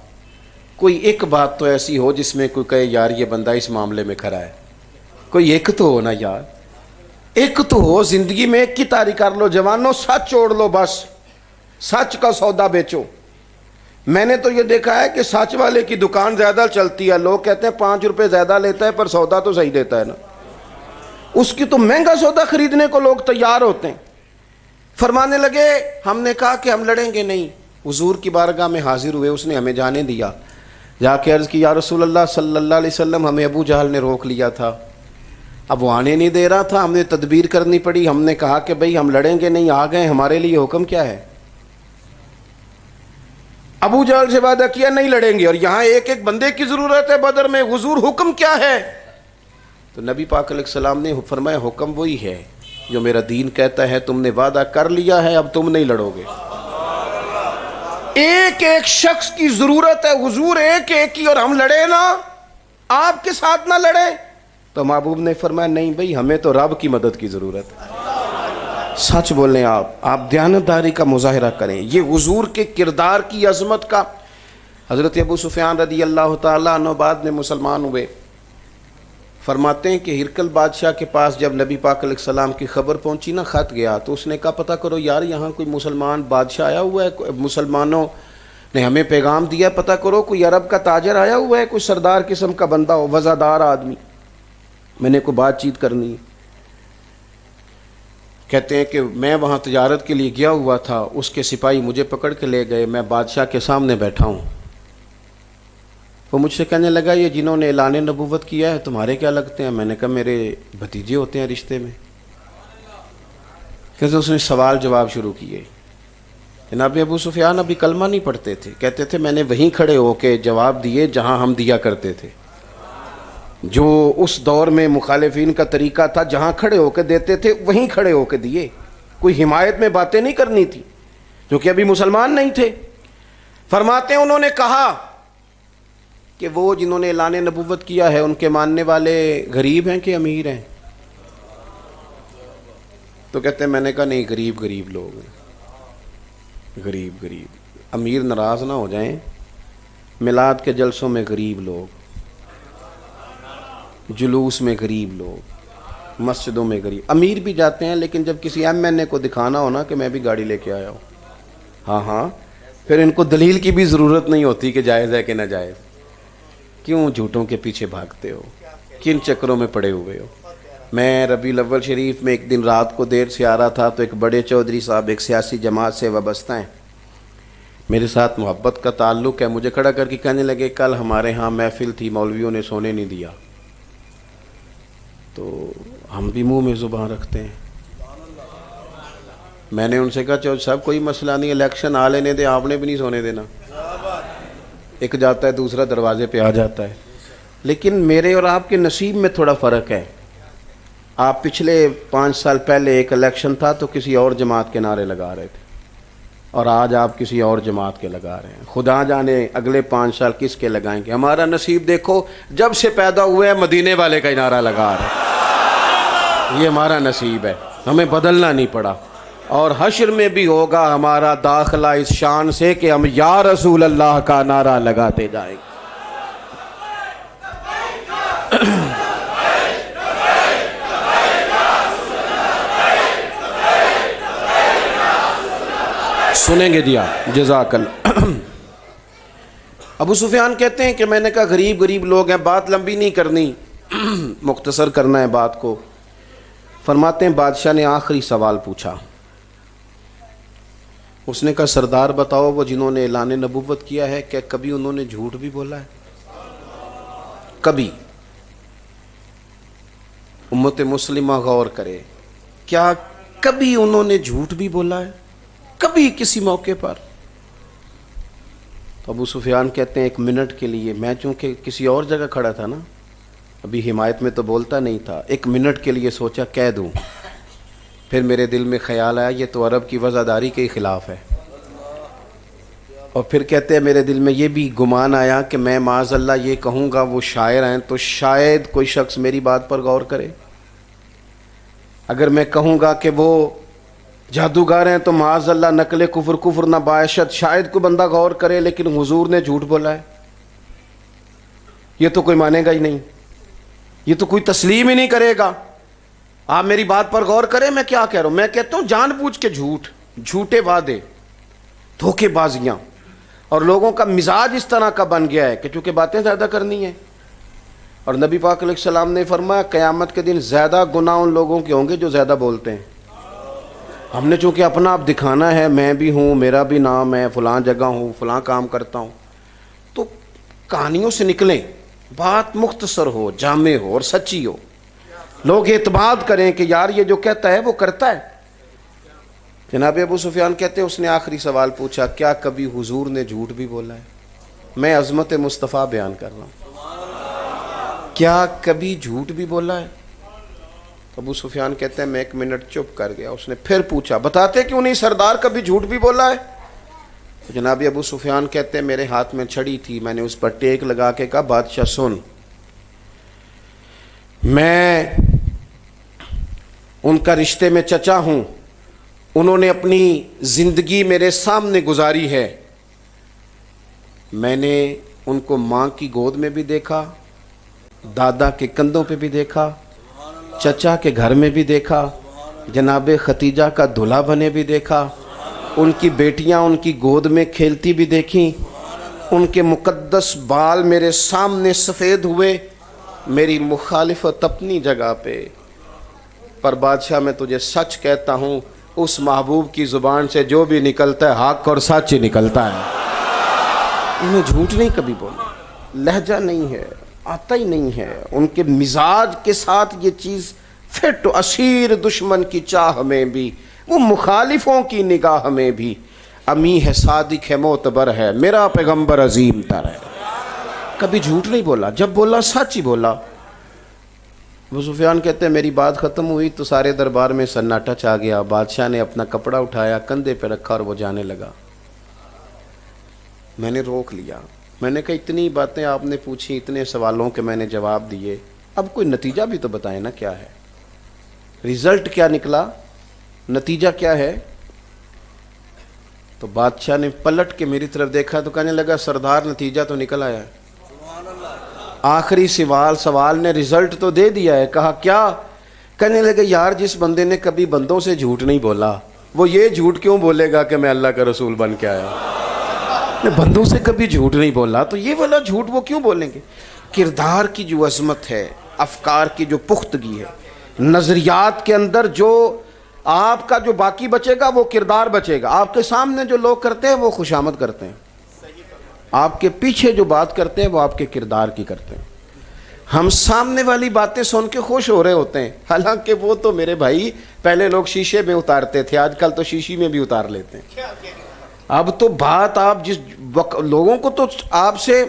کوئی ایک بات تو ایسی ہو جس میں کوئی کہے یار یہ بندہ اس معاملے میں کھڑا ہے. کوئی ایک تو ہو نا یار، ایک تو ہو. زندگی میں ایک کی تاریخ کر لو جوانوں، سچ چھوڑ لو، بس سچ کا سودا بیچو. میں نے تو یہ دیکھا ہے کہ سچ والے کی دکان زیادہ چلتی ہے. لوگ کہتے ہیں 5 روپے زیادہ لیتا ہے پر سودا تو صحیح دیتا ہے نا. اس کی تو مہنگا سودا خریدنے کو لوگ تیار ہوتے ہیں. فرمانے لگے ہم نے کہا کہ ہم لڑیں گے نہیں. حضور کی بارگاہ میں حاضر ہوئے، اس نے ہمیں جانے دیا. جا کے عرض کی یا رسول اللہ صلی اللہ علیہ وسلم ہمیں ابو جہل نے روک لیا تھا، اب وہ آنے نہیں دے رہا تھا، ہم نے تدبیر کرنی پڑی. ہم نے کہا کہ بھئی ہم لڑیں گے نہیں، آ گئے، ہمارے لیے حکم کیا ہے؟ ابو جہل سے وعدہ کیا نہیں لڑیں گے، اور یہاں ایک ایک بندے کی ضرورت ہے بدر میں. حضور حکم کیا ہے؟ تو نبی پاک علیہ السلام نے فرمایا حکم وہی ہے جو میرا دین کہتا ہے، تم نے وعدہ کر لیا ہے، اب تم نہیں لڑو گے. ایک ایک شخص کی ضرورت ہے حضور، ایک ایک کی، اور ہم لڑے نا، آپ کے ساتھ نہ لڑیں. تو محبوب نے فرمایا نہیں بھئی ہمیں تو رب کی مدد کی ضرورت ہے. سچ بولیں آپ دیانتداری کا مظاہرہ کریں. یہ حضور کے کردار کی عظمت کا. حضرت ابو سفیان رضی اللہ تعالیٰ عنہ بعد میں مسلمان ہوئے. فرماتے ہیں کہ ہرقل بادشاہ کے پاس جب نبی پاک علیہ السلام کی خبر پہنچی نا، خط گیا، تو اس نے کہا پتہ کرو یار یہاں کوئی مسلمان بادشاہ آیا ہوا ہے، مسلمانوں نے ہمیں پیغام دیا، پتہ کرو کوئی عرب کا تاجر آیا ہوا ہے، کوئی سردار قسم کا بندہ ہو، وزادار آدمی، میں نے کوئی بات چیت کرنی ہے. کہتے ہیں کہ میں وہاں تجارت کے لیے گیا ہوا تھا، اس کے سپاہی مجھے پکڑ کے لے گئے، میں بادشاہ کے سامنے بیٹھا ہوں. وہ مجھ سے کہنے لگا یہ جنہوں نے اعلان نبوت کیا ہے تمہارے کیا لگتے ہیں؟ میں نے کہا میرے بھتیجے ہوتے ہیں رشتے میں. کہتے اس نے سوال جواب شروع کیے. جناب ابو سفیان ابھی کلمہ نہیں پڑھتے تھے. کہتے تھے میں نے وہیں کھڑے ہو کے جواب دیے جہاں ہم دیا کرتے تھے، جو اس دور میں مخالفین کا طریقہ تھا، جہاں کھڑے ہو کے دیتے تھے وہیں کھڑے ہو کے دیے. کوئی حمایت میں باتیں نہیں کرنی تھی، جو کہ ابھی مسلمان نہیں تھے. فرماتے ہیں انہوں نے کہا کہ وہ جنہوں نے اعلان نبوت کیا ہے ان کے ماننے والے غریب ہیں کہ امیر ہیں؟ تو کہتے ہیں میں نے کہا نہیں، غریب لوگ ہیں، غریب. امیر ناراض نہ ہو جائیں. میلاد کے جلسوں میں غریب لوگ، جلوس میں غریب لوگ، مسجدوں میں غریب. امیر بھی جاتے ہیں لیکن جب کسی ایم این اے کو دکھانا ہونا کہ میں بھی گاڑی لے کے آیا ہوں، ہاں پھر ان کو دلیل کی بھی ضرورت نہیں ہوتی کہ جائز ہے کہ ناجائز. کیوں جھوٹوں کے پیچھے بھاگتے ہو؟ کن چکروں میں پڑے ہوئے ہو؟ میں ربیع الاول شریف میں ایک دن رات کو دیر سے آ رہا تھا تو ایک بڑے چودھری صاحب ایک سیاسی جماعت سے وابستہ ہیں، میرے ساتھ محبت کا تعلق ہے. مجھے کھڑا کر کے کہنے لگے کل ہمارے ہاں محفل تھی، مولویوں نے سونے نہیں دیا. تو ہم بھی منہ میں زبان رکھتے ہیں. میں نے ان سے کہا چودھری صاحب کوئی مسئلہ نہیں، الیکشن آ لینے دیں، آپ نے بھی نہیں سونے دینا. ایک جاتا ہے دوسرا دروازے پہ آ جاتا ہے. لیکن میرے اور آپ کے نصیب میں تھوڑا فرق ہے. آپ پچھلے 5 سال پہلے ایک الیکشن تھا تو کسی اور جماعت کے نعرے لگا رہے تھے، اور آج آپ کسی اور جماعت کے لگا رہے ہیں. خدا جانے اگلے 5 سال کس کے لگائیں گے. ہمارا نصیب دیکھو، جب سے پیدا ہوئے ہیں مدینے والے کا نعرہ لگا رہے ہیں. یہ ہمارا نصیب ہے، ہمیں بدلنا نہیں پڑا. اور حشر میں بھی ہوگا ہمارا داخلہ اس شان سے کہ ہم یا رسول اللہ کا نعرہ لگاتے جائیں گے. سنیں گے جی آپ؟ جزاک اللہ. ابو سفیان کہتے ہیں کہ میں نے کہا غریب غریب لوگ ہیں، بات لمبی نہیں کرنی، مختصر کرنا ہے بات کو۔ فرماتے ہیں بادشاہ نے آخری سوال پوچھا، اس نے کہا سردار بتاؤ وہ جنہوں نے اعلان نبوت کیا ہے کہ کبھی انہوں نے جھوٹ بھی بولا ہے؟ کبھی؟ امت مسلمہ غور کرے، کیا کبھی انہوں نے جھوٹ بھی بولا ہے؟ کبھی کسی موقع پر؟ تو ابو سفیان کہتے ہیں 1 منٹ کے لیے، میں چونکہ کسی اور جگہ کھڑا تھا نا، ابھی حمایت میں تو بولتا نہیں تھا، 1 منٹ کے لیے سوچا کہہ دوں، پھر میرے دل میں خیال آیا یہ تو عرب کی وفاداری کے خلاف ہے، اور پھر کہتے ہیں میرے دل میں یہ بھی گمان آیا کہ میں معاذ اللہ یہ کہوں گا وہ شاعر ہیں تو شاید کوئی شخص میری بات پر غور کرے، اگر میں کہوں گا کہ وہ جادوگر ہیں تو معاذ اللہ نقل کفر نہ باشد، شاید کوئی بندہ غور کرے، لیکن حضور نے جھوٹ بولا ہے یہ تو کوئی مانے گا ہی نہیں، یہ تو کوئی تسلیم ہی نہیں کرے گا۔ آپ میری بات پر غور کریں، میں کیا کہہ رہا ہوں؟ میں کہتا ہوں جان بوجھ کے جھوٹ، جھوٹے وعدے، دھوکے بازیاں، اور لوگوں کا مزاج اس طرح کا بن گیا ہے کہ چونکہ باتیں زیادہ کرنی ہیں، اور نبی پاک علیہ السلام نے فرمایا قیامت کے دن زیادہ گناہ ان لوگوں کے ہوں گے جو زیادہ بولتے ہیں۔ ہم نے چونکہ اپنا آپ دکھانا ہے، میں بھی ہوں، میرا بھی نام ہے، فلاں جگہ ہوں، فلاں کام کرتا ہوں، تو کہانیوں سے نکلیں، بات مختصر ہو، جامع ہو اور سچی ہو، لوگ اعتماد کریں کہ یار یہ جو کہتا ہے وہ کرتا ہے۔ جناب ابو سفیان کہتے ہیں اس نے آخری سوال پوچھا کیا کبھی حضور نے جھوٹ بھی بولا ہے؟ میں عظمت مصطفیٰ بیان کر رہا ہوں، کیا کبھی جھوٹ بھی بولا ہے؟ ابو سفیان کہتے ہیں میں 1 منٹ چپ کر گیا، اس نے پھر پوچھا بتاتے کیوں نہیں سردار کبھی جھوٹ بھی بولا ہے؟ جناب ابو سفیان کہتے ہیں میرے ہاتھ میں چھڑی تھی، میں نے اس پر ٹیک لگا کے کہا بادشاہ سن، میں ان کا رشتے میں چچا ہوں، انہوں نے اپنی زندگی میرے سامنے گزاری ہے، میں نے ان کو ماں کی گود میں بھی دیکھا، دادا کے کندھوں پہ بھی دیکھا، چچا کے گھر میں بھی دیکھا، جناب ختیجہ کا دلہا بنے بھی دیکھا، ان کی بیٹیاں ان کی گود میں کھیلتی بھی دیکھیں، ان کے مقدس بال میرے سامنے سفید ہوئے، میری مخالفت اپنی جگہ پہ، پر بادشاہ میں تجھے سچ کہتا ہوں اس محبوب کی زبان سے جو بھی نکلتا ہے حق اور سچ ہی نکلتا ہے۔ انہیں جھوٹ نہیں کبھی بولا، لہجہ نہیں ہے، آتا ہی نہیں ہے، ان کے مزاج کے ساتھ یہ چیز فٹ، اسیر دشمن کی چاہ میں بھی، وہ مخالفوں کی نگاہ میں بھی، امی ہے، صادق ہے، معتبر ہے، میرا پیغمبر عظیم تر ہے، کبھی جھوٹ نہیں بولا، جب بولا سچ ہی بولا۔ ابو سفیان کہتے ہیں میری بات ختم ہوئی تو سارے دربار میں سناٹا چھا گیا، بادشاہ نے اپنا کپڑا اٹھایا، کندھے پہ رکھا اور وہ جانے لگا۔ میں نے روک لیا، میں نے کہا اتنی باتیں آپ نے پوچھی، اتنے سوالوں کے میں نے جواب دیے، اب کوئی نتیجہ بھی تو بتائیں نا، کیا ہے رزلٹ، کیا نکلا، نتیجہ کیا ہے؟ تو بادشاہ نے پلٹ کے میری طرف دیکھا تو کہنے لگا سردار نتیجہ تو نکل آیا ہے، آخری سوال نے رزلٹ تو دے دیا ہے۔ کہا کیا؟ کہنے لگے یار جس بندے نے کبھی بندوں سے جھوٹ نہیں بولا وہ یہ جھوٹ کیوں بولے گا کہ میں اللہ کا رسول بن کے آیا؟ بندوں سے کبھی جھوٹ نہیں بولا تو یہ والا جھوٹ وہ کیوں بولیں گے؟ کردار کی جو عظمت ہے، افکار کی جو پختگی ہے، نظریات کے اندر جو آپ کا جو باقی بچے گا وہ کردار بچے گا۔ آپ کے سامنے جو لوگ کرتے ہیں وہ خوشامد کرتے ہیں، آپ کے پیچھے جو بات کرتے ہیں وہ آپ کے کردار کی کرتے ہیں۔ ہم سامنے والی باتیں سن کے خوش ہو رہے ہوتے ہیں، حالانکہ وہ تو میرے بھائی پہلے لوگ شیشے میں اتارتے تھے، آج کل تو شیشی میں بھی اتار لیتے ہیں۔ اب تو بات آپ جس لوگوں کو تو آپ سے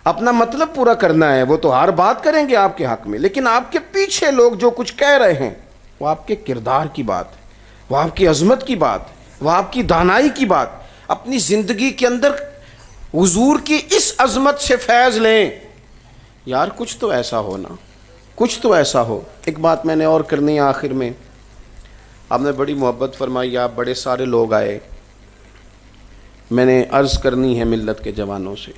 اپنا مطلب پورا کرنا ہے، وہ تو ہر بات کریں گے آپ کے حق میں، لیکن آپ کے پیچھے لوگ جو کچھ کہہ رہے ہیں وہ آپ کے کردار کی بات ہے، وہ آپ کی عظمت کی بات ہے، وہ آپ کی دانائی کی بات۔ اپنی زندگی کے اندر حضور کی اس عظمت سے فیض لیں، یار کچھ تو ایسا ہو نا، کچھ تو ایسا ہو۔ ایک بات میں نے اور کرنی ہے آخر میں، آپ نے بڑی محبت فرمائی، آپ بڑے سارے لوگ آئے، میں نے عرض کرنی ہے ملت کے جوانوں سے،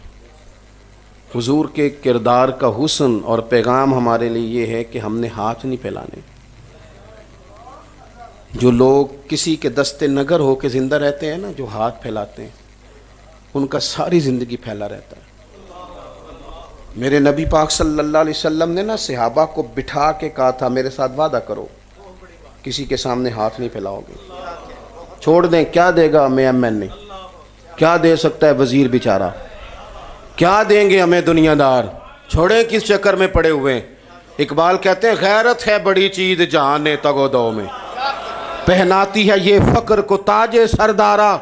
حضور کے کردار کا حسن اور پیغام ہمارے لیے یہ ہے کہ ہم نے ہاتھ نہیں پھیلانے۔ جو لوگ کسی کے دستے نگر ہو کے زندہ رہتے ہیں نا، جو ہاتھ پھیلاتے ہیں، ان کا ساری زندگی پھیلا رہتا ہے۔ میرے نبی پاک صلی اللہ علیہ وسلم نے نا صحابہ کو بٹھا کے کہا تھا میرے ساتھ وعدہ کرو کسی کے سامنے ہاتھ نہیں پھیلاؤ گے. چھوڑ دیں, کیا دے گا ہمیں ایم این اے, کیا دے سکتا ہے وزیر بیچارہ, کیا دیں گے ہمیں دنیا دار, چھوڑیں کس چکر میں پڑے ہوئے ہیں. اقبال کہتے ہیں غیرت ہے بڑی چیز جہان تگ و دو میں, پہناتی ہے یہ فقر کو تاج سردارا.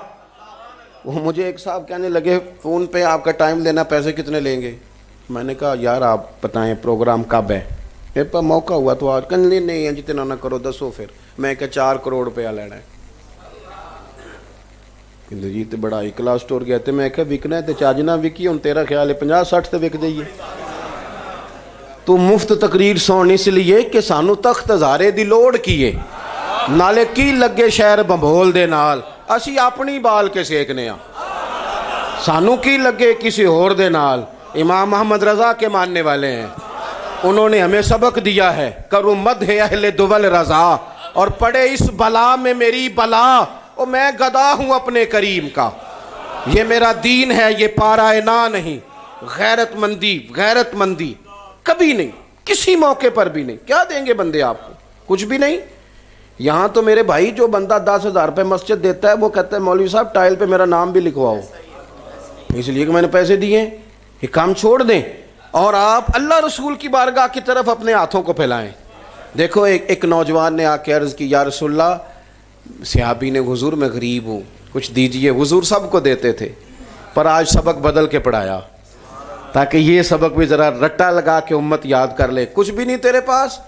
وہ مجھے ایک صاحب کہنے لگے فون پہ آپ کا ٹائم لینا, پیسے کتنے لیں گے؟ میں نے کہا یار آپ بتائیں پروگرام کب ہے, میرے پاس موقع ہوا تو آج کل نہیں ہے جتنا نہ کرو دسو. پھر میں کہا 4 کروڑ روپیہ لینا ہے. جی تو بڑا اکلا سٹور گیا تھے, میں کہا وکنا ہے تو چاج نہ وکی, ہوں تیرا خیال ہے 50-60 تے وک جائیے. تو مفت تقریر سن اس لیے کہ سانو تخت ہزارے دی لوڑ کیے, نالے کی لگے شہر بمبول دے نال, اسی اپنی بال کے سیکنے ہاں, سانو کی لگے کسی اور دے نال. امام محمد رضا کے ماننے والے ہیں, انہوں نے ہمیں سبق دیا ہے کرو مدح اہل دول رضا, اور پڑے اس بلا میں میری بلا, اور میں گدا ہوں اپنے کریم کا. یہ میرا دین ہے, یہ پارا نا نہیں. غیرت مندی کبھی نہیں, کسی موقع پر بھی نہیں. کیا دیں گے بندے آپ کو؟ کچھ بھی نہیں. یہاں تو میرے بھائی جو بندہ 10,000 روپے مسجد دیتا ہے وہ کہتا ہے مولوی صاحب ٹائل پہ میرا نام بھی لکھواؤ, اس لیے کہ میں نے پیسے دیے. یہ کام چھوڑ دیں اور آپ اللہ رسول کی بارگاہ کی طرف اپنے ہاتھوں کو پھیلائیں. دیکھو ایک نوجوان نے آ کے عرض کی یا رسول اللہ, صحابی نے, حضور میں غریب ہوں کچھ دیجئے. حضور سب کو دیتے تھے پر آج سبق بدل کے پڑھایا تاکہ یہ سبق بھی ذرا رٹا لگا کے امت یاد کر لے. کچھ بھی نہیں تیرے پاس؟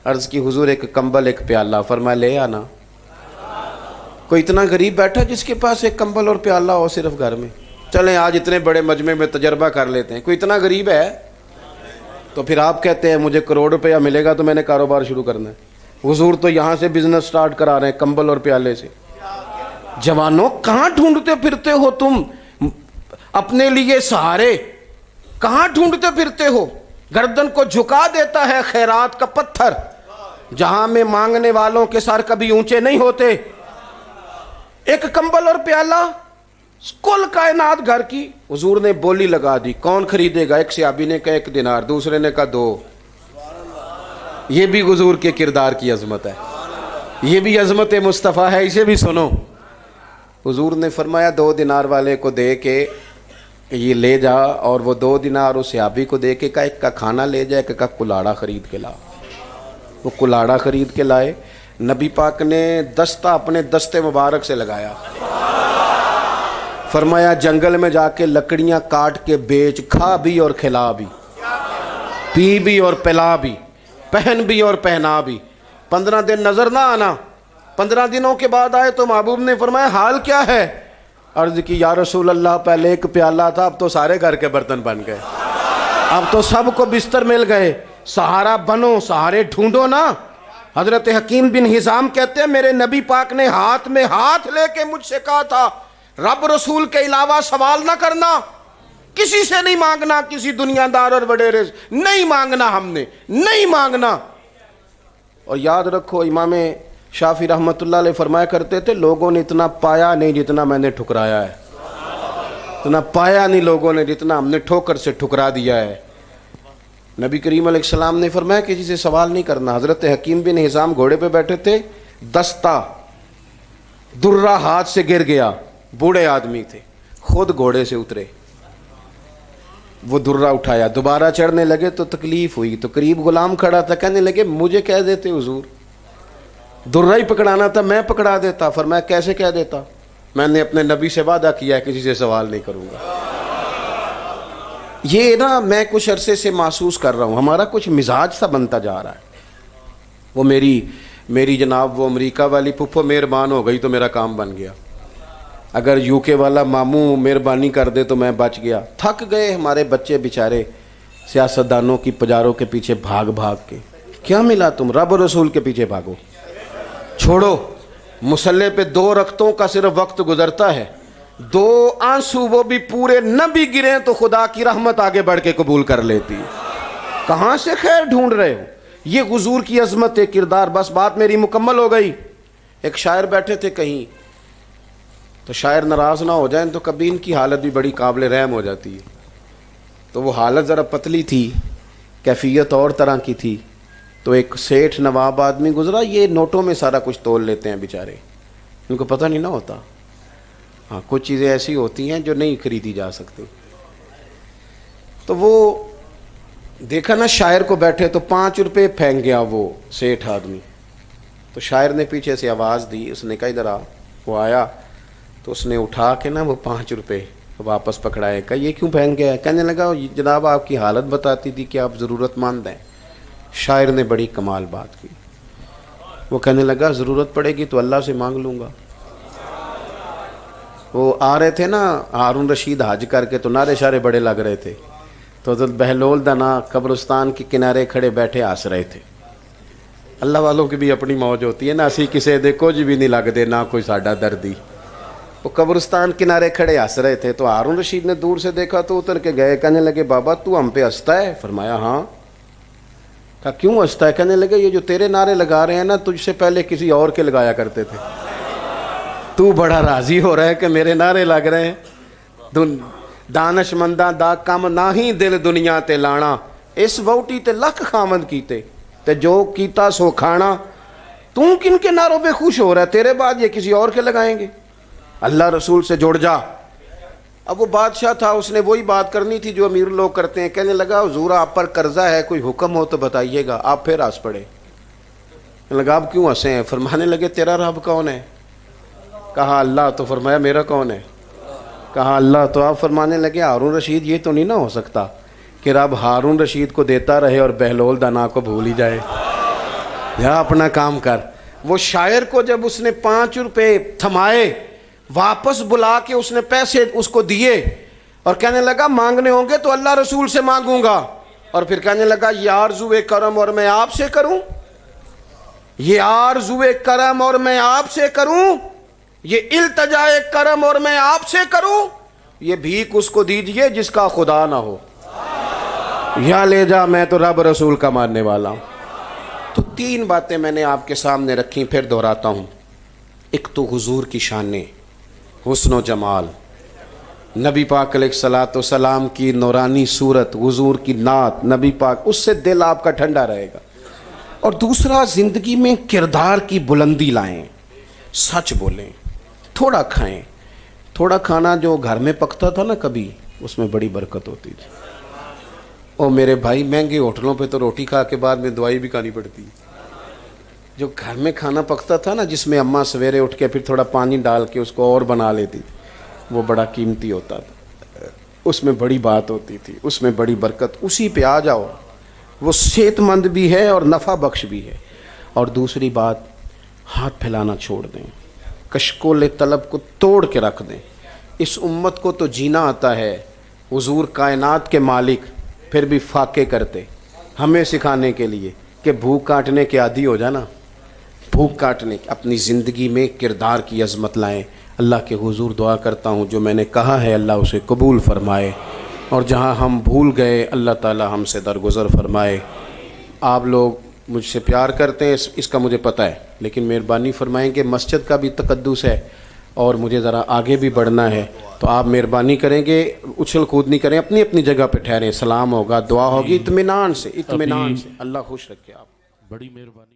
عرض کی حضور ایک کمبل ایک پیالہ. فرمایا لے آنا. کوئی اتنا غریب بیٹھا جس کے پاس ایک کمبل اور پیالہ ہو صرف گھر میں؟ چلیں آج اتنے بڑے مجمع میں تجربہ کر لیتے ہیں, کوئی اتنا غریب ہے؟ تو پھر آپ کہتے ہیں مجھے کروڑ روپیہ ملے گا تو میں نے کاروبار شروع کرنا ہے. حضور تو یہاں سے بزنس سٹارٹ کرا رہے ہیں کمبل اور پیالے سے. جوانوں کہاں ڈھونڈتے پھرتے ہو تم اپنے لیے سہارے؟ کہاں ڈھونڈتے پھرتے ہو؟ گردن کو جھکا دیتا ہے خیرات کا پتھر, جہاں میں مانگنے والوں کے سر کبھی اونچے نہیں ہوتے. ایک کمبل اور پیالہ کل کائنات گھر کی. حضور نے بولی لگا دی, کون خریدے گا؟ ایک صحابی نے کہا 1 دینار, دوسرے نے کہا 2. یہ بھی حضور کے کردار کی عظمت ہے, یہ بھی عظمت مصطفیٰ ہے, اسے بھی سنو. حضور نے فرمایا 2 دینار والے کو دے کے یہ لے جا, اور وہ 2 دینار اس صحابی کو دے کے کہا ایک کا کھانا لے جا, ایک کا کلاڑا خرید کے لا. وہ کلاڑا خرید کے لائے. نبی پاک نے دستہ اپنے دستے مبارک سے لگایا, فرمایا جنگل میں جا کے لکڑیاں کاٹ کے بیچ, کھا بھی اور کھلا بھی, پی بھی اور پلا بھی, پہن بھی اور پہنا بھی. 15 دن نظر نہ آنا. 15 دنوں کے بعد آئے تو محبوب نے فرمایا حال کیا ہے؟ عرض کی یا رسول اللہ پہلے ایک پیالہ تھا, اب تو سارے گھر کے برتن بن گئے, اب تو سب کو بستر مل گئے. سہارا بنو, سہارے ڈھونڈو نا. حضرت حکیم بن حزام کہتے ہیں میرے نبی پاک نے ہاتھ میں ہاتھ لے کے مجھ سے کہا تھا رب رسول کے علاوہ سوال نہ کرنا, کسی سے نہیں مانگنا, کسی دنیا دار اور وڈیرے سے نہیں مانگنا, ہم نے نہیں مانگنا. اور یاد رکھو امام شافعی رحمۃ اللہ علیہ فرمایا کرتے تھے لوگوں نے اتنا پایا نہیں جتنا میں نے ٹھکرایا ہے, اتنا پایا نہیں لوگوں نے جتنا ہم نے ٹھوکر سے ٹھکرا دیا ہے. نبی کریم علیہ السلام نے فرمایا کسی سے سوال نہیں کرنا. حضرت حکیم بن حزام گھوڑے پہ بیٹھے تھے, دستہ درہ ہاتھ سے گر گیا, بوڑھے آدمی تھے, خود گھوڑے سے اترے, وہ درہ اٹھایا, دوبارہ چڑھنے لگے تو تکلیف ہوئی, تو قریب غلام کھڑا تھا, کہنے لگے مجھے کہہ دیتے حضور, درہ ہی پکڑانا تھا میں پکڑا دیتا. فرمایا کیسے کہہ دیتا؟ میں نے اپنے نبی سے وعدہ کیا ہے کسی سے سوال نہیں کروں گا. یہ نا میں کچھ عرصے سے محسوس کر رہا ہوں, ہمارا کچھ مزاج سا بنتا جا رہا ہے. وہ میری جناب وہ امریکہ والی پھپھو مہربان ہو گئی تو میرا کام بن گیا, اگر یو کے والا ماموں مہربانی کر دے تو میں بچ گیا. تھک گئے ہمارے بچے بیچارے سیاستدانوں کی پجاروں کے پیچھے بھاگ بھاگ کے. کیا ملا تم؟ رب رسول کے پیچھے بھاگو. چھوڑو, مصلے پہ 2 رکعتوں کا صرف وقت گزرتا ہے, 2 آنسو وہ بھی پورے نہ بھی گریں تو خدا کی رحمت آگے بڑھ کے قبول کر لیتی. کہاں سے خیر ڈھونڈ رہے ہو؟ یہ حضور کی عظمت کردار. بس بات میری مکمل ہو گئی. ایک شاعر بیٹھے تھے کہیں, تو شاعر ناراض نہ ہو جائیں تو کبھی ان کی حالت بھی بڑی قابل رحم ہو جاتی ہے. تو وہ حالت ذرا پتلی تھی، کیفیت اور طرح کی تھی. تو ایک سیٹھ نواب آدمی گزرا، یہ نوٹوں میں سارا کچھ تول لیتے ہیں بیچارے، ان کو پتہ نہیں نہ ہوتا. ہاں کچھ چیزیں ایسی ہوتی ہیں جو نہیں خریدی جا سکتی. تو وہ دیکھا نا شاعر کو بیٹھے تو 5 روپے پھینک گیا وہ سیٹھ آدمی. تو شاعر نے پیچھے سے آواز دی، اس نے کہا ادھر آ. وہ آیا تو اس نے اٹھا کے نا وہ 5 روپے واپس پکڑائے. کہا یہ کیوں پھینک گیا؟ کہنے لگا جناب آپ کی حالت بتاتی تھی کہ آپ ضرورت مند ہیں. شاعر نے بڑی کمال بات کی. وہ کہنے لگا ضرورت پڑے گی تو اللہ سے مانگ لوں گا. وہ آ رہے تھے نا ہارون رشید حج کر کے، تو نعرے شارے بڑے لگ رہے تھے. تو حضرت بہلول دنا قبرستان کے کنارے کھڑے بیٹھے ہنس رہے تھے. اللہ والوں کی بھی اپنی موج ہوتی ہے نا، اسی کسے دے کچھ بھی نہیں لگ دے نہ کوئی ساڈا دردی. وہ قبرستان کنارے کھڑے ہنس رہے تھے. تو ہارون رشید نے دور سے دیکھا تو اتر کے گئے. کہنے لگے بابا تو ہم پہ ہنستا ہے؟ فرمایا ہاں. کہا کیوں ہنستا ہے؟ کہنے لگے یہ جو تیرے نعرے لگا رہے ہیں نا، تجھ سے پہلے کسی اور کے لگایا کرتے تھے. تو بڑا راضی ہو رہا ہے کہ میرے نعرے لگ رہے ہیں. دانش منداں دا کم نہ ہی دل دنیا تے لانا، اس ووٹی تے لکھ خامد کیتے تے جو کیتا سو کھانا. تو کن کے نعروں پہ خوش ہو رہا ہے؟ تیرے بعد یہ کسی اور کے لگائیں گے. اللہ رسول سے جڑ جا. اب وہ بادشاہ تھا، اس نے وہی بات کرنی تھی جو امیر لوگ کرتے ہیں. کہنے لگا حضور آپ پر قرضہ ہے، کوئی حکم ہو تو بتائیے گا. آپ پھر ہنس پڑے. کہنے لگا آپ کیوں ہنسے ہیں؟ فرمانے لگے تیرا رب کون ہے؟ کہا اللہ. تو فرمایا میرا کون ہے؟ کہا اللہ. تو آپ فرمانے لگے ہارون رشید یہ تو نہیں نہ ہو سکتا کہ رب ہارون رشید کو دیتا رہے اور بہلول دانا کو بھول ہی جائے. یا اپنا کام کر. وہ شاعر کو جب اس نے 5 روپے تھمائے، واپس بلا کے اس نے پیسے اس کو دیے اور کہنے لگا مانگنے ہوں گے تو اللہ رسول سے مانگوں گا. اور پھر کہنے لگا یہ آرزوئے کرم اور میں آپ سے کروں، یہ آرزوئے کرم اور میں آپ سے کروں، یہ التجائے کرم اور میں آپ سے کروں. یہ بھیک اس کو دیجئے جس کا خدا نہ ہو، یا لے جا میں تو رب رسول کا ماننے والا ہوں. تو 3 باتیں میں نے آپ کے سامنے رکھی، پھر دہراتا ہوں. ایک تو حضور کی شانیں، حسن و جمال، نبی پاک علیہ الصلاۃ والسلام کی نورانی صورت، حضور کی نعت، نبی پاک، اس سے دل آپ کا ٹھنڈا رہے گا. اور دوسرا زندگی میں کردار کی بلندی لائیں، سچ بولیں، تھوڑا کھائیں. تھوڑا کھانا جو گھر میں پکتا تھا نا کبھی، اس میں بڑی برکت ہوتی تھی. اور میرے بھائی مہنگے ہوٹلوں پہ تو روٹی کھا کے بعد میں دوائی بھی کھانی پڑتی. جو گھر میں کھانا پکتا تھا نا، جس میں اماں سویرے اٹھ کے پھر تھوڑا پانی ڈال کے اس کو اور بنا لیتی، وہ بڑا قیمتی ہوتا تھا. اس میں بڑی بات ہوتی تھی، اس میں بڑی برکت. اسی پہ آ جاؤ، وہ صحت مند بھی ہے اور نفع بخش بھی ہے. اور دوسری بات، ہاتھ پھیلانا چھوڑ دیں، کشکول طلب کو توڑ کے رکھ دیں. اس امت کو تو جینا آتا ہے. حضور کائنات کے مالک پھر بھی فاقے کرتے ہمیں سکھانے کے لیے کہ بھوک کاٹنے کے عادی ہو جانا. بھوک کاٹنے اپنی زندگی میں کردار کی عظمت لائیں. اللہ کے حضور دعا کرتا ہوں جو میں نے کہا ہے اللہ اسے قبول فرمائے، اور جہاں ہم بھول گئے اللہ تعالی ہم سے درگزر فرمائے. آپ لوگ مجھ سے پیار کرتے ہیں، اس کا مجھے پتہ ہے، لیکن مہربانی فرمائیں کہ مسجد کا بھی تقدس ہے اور مجھے ذرا آگے بھی بڑھنا ہے. تو آپ مہربانی کریں گے، اچھل کود نہیں کریں، اپنی اپنی جگہ پہ ٹھہریں. سلام ہوگا، دعا ہوگی، اطمینان سے. اللہ خوش رکھے آپ. بڑی مہربانی.